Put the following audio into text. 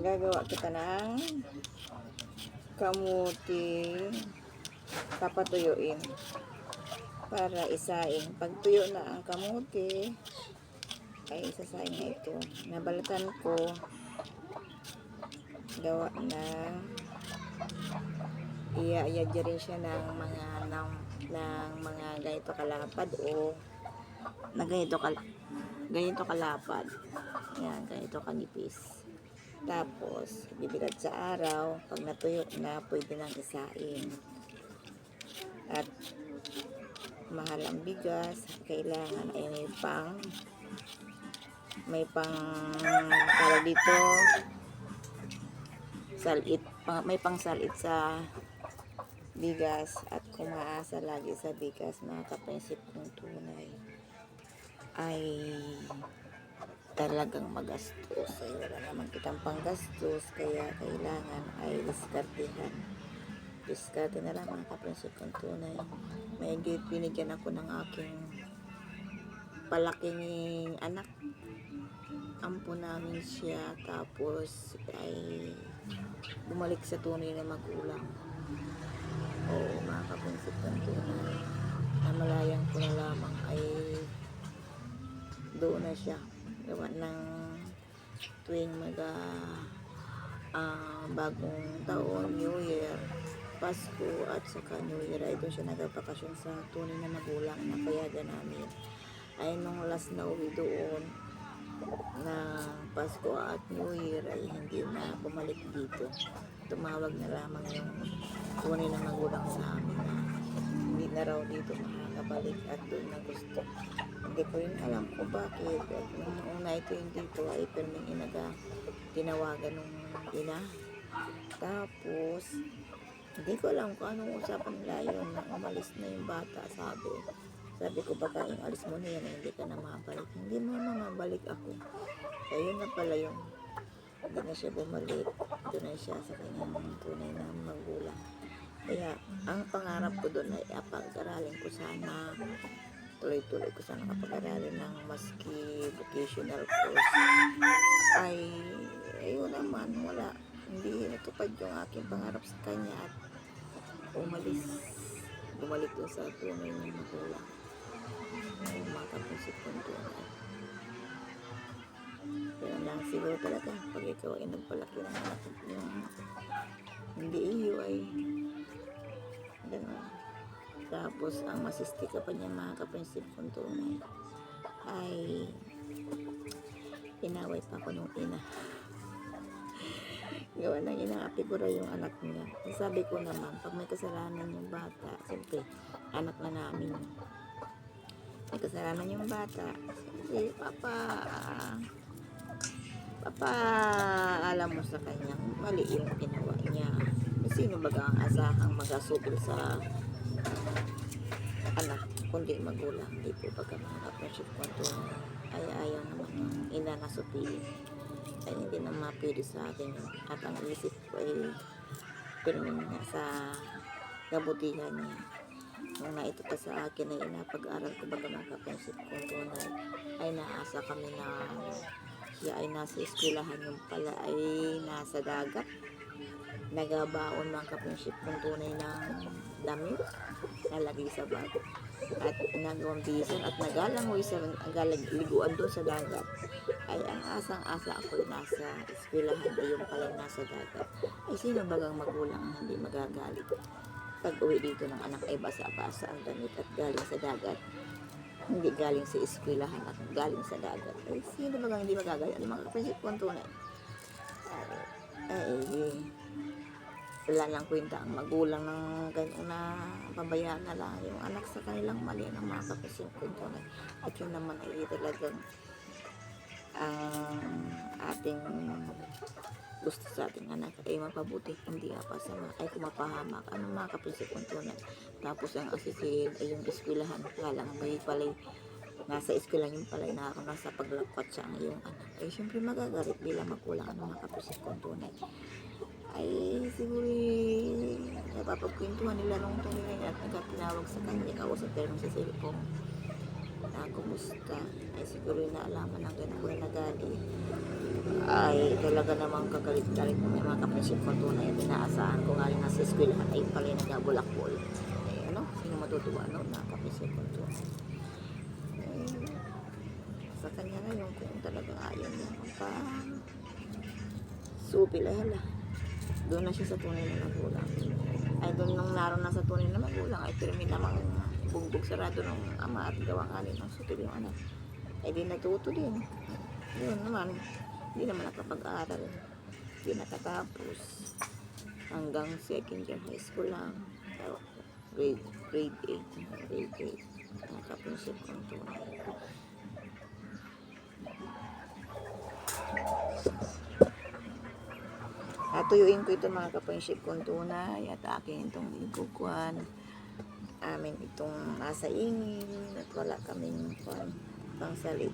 Gagawa kita ng kamuti papatuyuin para isaing. Pag tuyo na ang kamuti ay isasaing na ito. Nabalatan ko, gawa na iya-iya rin siya ng mga ganito kalapad o na ganito kalapad. Yan, ganito kanipis. Tapos, bibilad sa araw. Pag natuyo na, pwede nang isaing. At mahal ang bigas. Kailangan ay may pang tawag dito salit, may pang salit sa bigas. At kung maasa lagi sa bigas, mga kaprinsip kong tunay, ay talagang magastos. Ay wala naman kitang panggastos, kaya kailangan ay diskarte na lang, mga kaprinsip kong tunay. May binigyan ako ng aking palaking anak, ampo namin siya, tapos ay bumalik sa tunay na magulang. Oo, mga kaprinsip kong tunay, namalayang ko na lamang ay doon na siya gawa ng tuwing bagong taon, New Year, Pasko at saka New Year ay doon siya nagpapakasyon sa tunay na magulang na payagan namin. Ay nung last na uwi doon na Pasko at New Year ay hindi na bumalik dito. Tumawag na lamang yung tunay na magulang sa amin na hindi na raw dito makakabalik at doon na gusto. Hindi ko rin alam kung bakit. At nung una ito yung dito ay perming tinawagan nung ina. Tapos hindi ko alam kung anong usapan nila yun na umalis na yung bata. Sabi ko, baka yung alis mo na yan, hindi ka na mabalik. Hindi mo na mabalik ako. Ayun na pala yung hindi na siya bumalik. Doon na siya sa kanyang tunay na magulang. Kaya ang pangarap ko doon ay pag-aralin ko sana, tuloy-tuloy ko sana kapag-aralin ng maski vocational course. Ay ayun naman, wala, hindi natupad yung aking pangarap sa kanya at bumalik doon sa tunay ng magulang. Ay mga kaprinsip kong tunay. Kaya lang siguro talaga pag ikaw ay nagpalaki ng anak yung hindi iyo ay gano'n. Tapos ang masisti ka pa niya, mga kaprinsip kong tunay, ay inaway pa ako nung ina. Gawa ng inaapi ko raw yung anak niya. Sabi ko naman, pag may kasalanan yung bata, siyempre anak na namin, may kasalanan yung bata, siyempre papa alam mo sa kanya mali yung ginawa niya. Sino baga ang asahang magasugol sa anak kundi magulang? Di po baga mga kaprinsip kong tunay, ay ayaw naman ng ina na supili, ay hindi na mapili sa akin yun. At ang isip ko ay pirmin niya sa kabutihan niya. Nung naito pa sa akin ay inapag-aral ko, baga mga kaprinsip kong tunay, ay naasa kami na siya ay nasa eskwelahan, yung pala ay nasa dagat, nagabaon mga kaprinsip kong tunay ng damit, nalagay sa bag at nagawang bisan at nagalangoy sa liguan doon sa dagat. Ay ang asang-asa ako nasa eskwelahan ay yung pala nasa dagat. Ay sino bagang magulang ang hindi magagalit pag uwi dito ng anak ay basa-basa ang damit at galing sa dagat, hindi galing sa eskwelahan at galing sa dagat? Ay sino bagang hindi magagalit? Ang mga kaprinsip kong tunay, wala lang kwenta ang magulang ng gano'n na pabayaan na lang yung anak sa kanilang mali ng mga kaprinsip kong tunay. At yun naman ay talagang ating gusto sa ating anak ay mapabuti, hindi pasama, ay kumapahamak. Ano mga kaprinsip kong tunay? Tapos ang asisin ay yung eskwelahan, lang may palay nasa eskwelahan yung palay na nasa paglakwat siya ang iyong anak. Ay syempre magagalit bilang magulang. Ano mga kaprinsip kong tunay? Ay siguro napapagkwentuhan nila nung tunay at nagkatinawag sa kanya, kausap pero sa cellphone na kumusta, ay siguro naalaman ng ganun ko na nagalit. ay talaga namang kagalit-galit ng mga kaprinsip ko tunay at inaasahan ko nga rin nasa eskwelahan ay pala nagabulakbol. Eh, ano? Sino matutuwa no? Na kaprinsip ko tunay. Eh, sa kanya ngayon kung talagang ayaw niya pa supil ay hala. Doon na siya sa tunay na magulang. Ay doon nung naroon na sa tunay na magulang ay pirmi namang bugbog sarado ng ama at gawang anin ng supil yung anak. Ay di natuto din. Yun naman, hindi naman nakapag-aral. Hindi nakatapos. Hanggang second year high school lang. So, grade 8. Grade 8. Nakaprinsip kong tunay. Natuyuin ko ito mga kaprinsip kong tunay at akin itong ikukuhan. Amin itong nasa ingin at wala kaming pangsalit.